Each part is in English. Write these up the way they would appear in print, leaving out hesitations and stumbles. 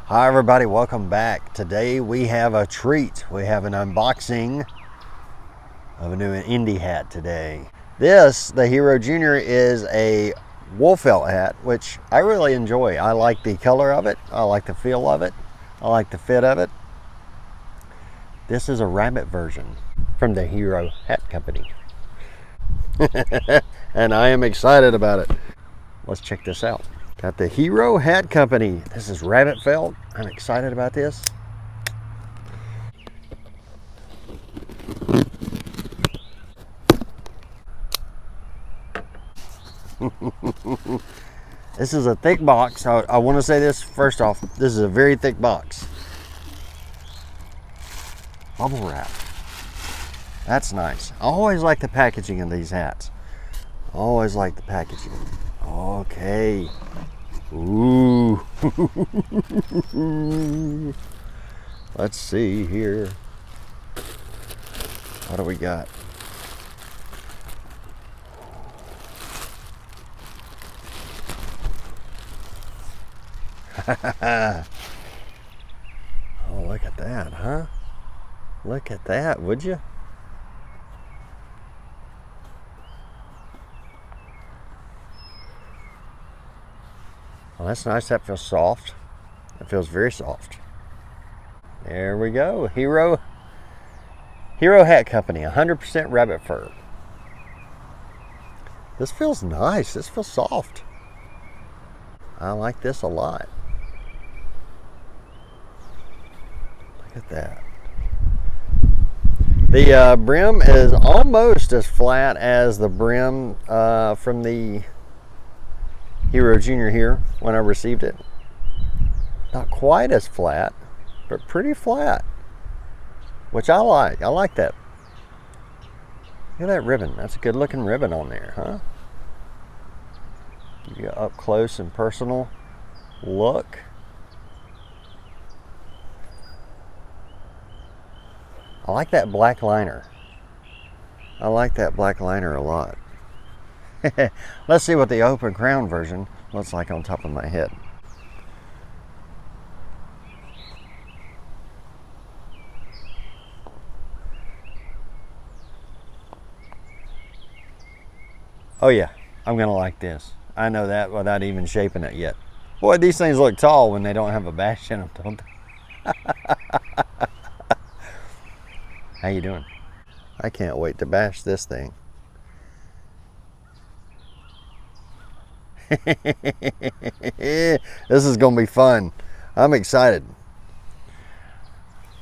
Hi everybody, welcome back. Today we have a treat. We have an unboxing of a new indie hat today. This, the Hero Junior, is a wool felt hat, which I really enjoy. I like the color of it. I like the feel of it. I like the fit of it. This is a rabbit version from the Hero Hat Company. And I am excited about it. Let's check this out. Got the Hero Hat Company. This is rabbit felt. I'm excited about this. This is a thick box. I want to say this first off. This is a very thick box. Bubble wrap. That's nice. I always like the packaging in these hats. Always like the packaging. Okay. Ooh. Let's see here. What do we got? Oh, look at that, huh? Look at that, would you? Well, that's nice. That feels soft. It feels very soft. There we go. Hero Hat Company, 100% rabbit fur. This feels nice. This feels soft. I like this a lot. Look at that. The brim is almost as flat as the brim from the Hero Junior here when I received it. Not quite as flat, but pretty flat, which I like. I like that. Look at that ribbon. That's a good looking ribbon on there, huh? Give you an up close and personal look. I like that black liner. I like that black liner a lot. Let's see what the open crown version looks like on top of my head. Oh yeah, I'm gonna like this. I know that without even shaping it yet. Boy, these things look tall when they don't have a bash in them, don't they? How you doing? I can't wait to bash this thing. This is gonna be fun. I'm excited.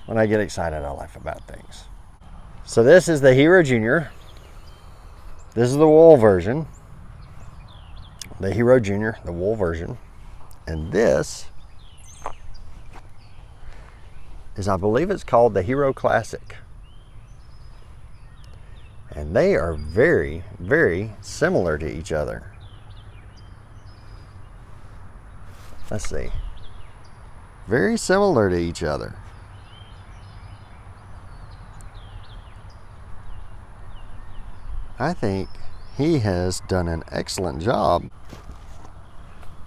When I get excited, I laugh about things. So this is the Hero Junior. This is the wool version. The Hero Junior, the wool version. And this is, I believe it's called the Hero Classic. And they are very, very similar to each other. Let's see. Very similar to each other. I think he has done an excellent job.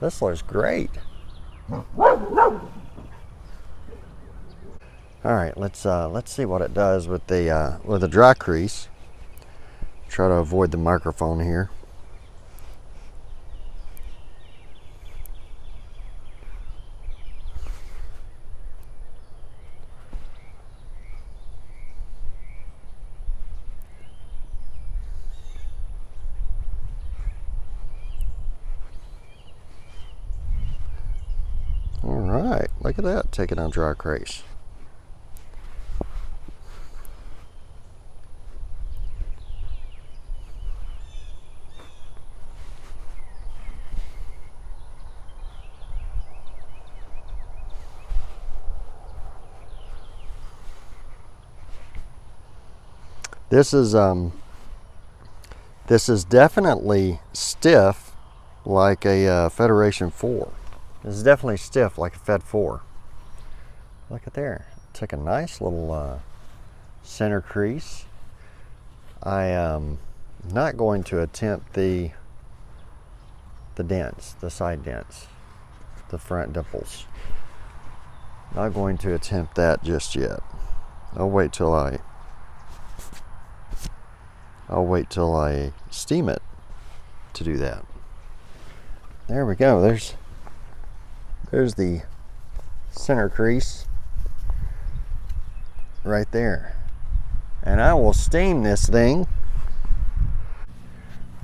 This looks great. All right, let's see what it does with the dry crease. Try to avoid the microphone here. All right, look at that, taking on dry crease. This is definitely stiff like a Federation 4. This is definitely stiff like a Fed 4. Look at there. Took a nice little center crease. I am not going to attempt the dents, the side dents, the front dimples. Not going to attempt that just yet. I'll wait till I steam it to do that. There we go. There's the center crease right there. And I will steam this thing.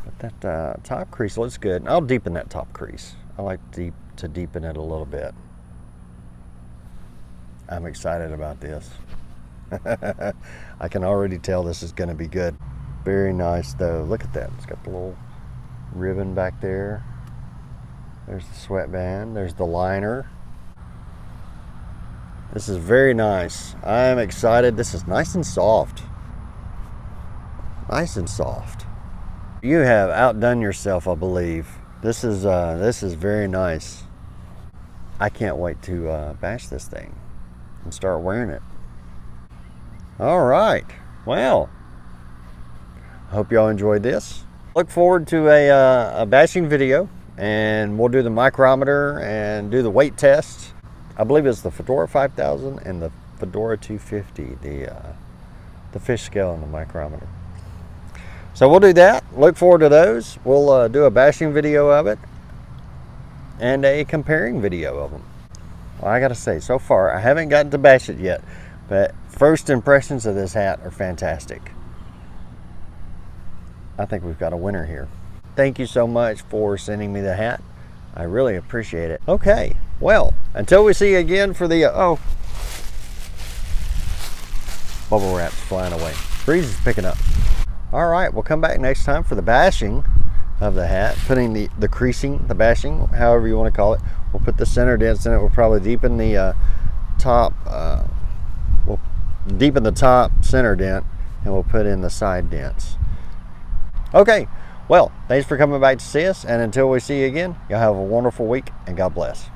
But that top crease looks good. I'll deepen that top crease. I like to deepen it a little bit. I'm excited about this. I can already tell this is going to be good. Very nice though. Look at that. It's got the little ribbon back there. There's the sweatband. There's the liner. This is very nice. I'm excited. This is nice and soft. Nice and soft. You have outdone yourself, I believe. This is very nice. I can't wait to bash this thing and start wearing it. All right. Well, I hope y'all enjoyed this. Look forward to a bashing video, and we'll do the micrometer and do the weight test. I believe it's the Fedora 5000 and the Fedora 250, the fish scale and the micrometer. So we'll do that. Look forward to those. We'll do a bashing video of it and a comparing video of them. Well, I gotta say, so far I haven't gotten to bash it yet, but first impressions of this hat are fantastic. I think we've got a winner here. Thank you so much for sending me the hat. I really appreciate it. Okay, well, until we see you again for the, bubble wrap's flying away. Breeze is picking up. All right, we'll come back next time for the bashing of the hat, putting the creasing, the bashing, however you want to call it. We'll put the center dents in it. We'll probably deepen the top, we'll deepen the top center dent, and we'll put in the side dents. Okay, well, thanks for coming back to see us, and until we see you again, y'all have a wonderful week, and God bless.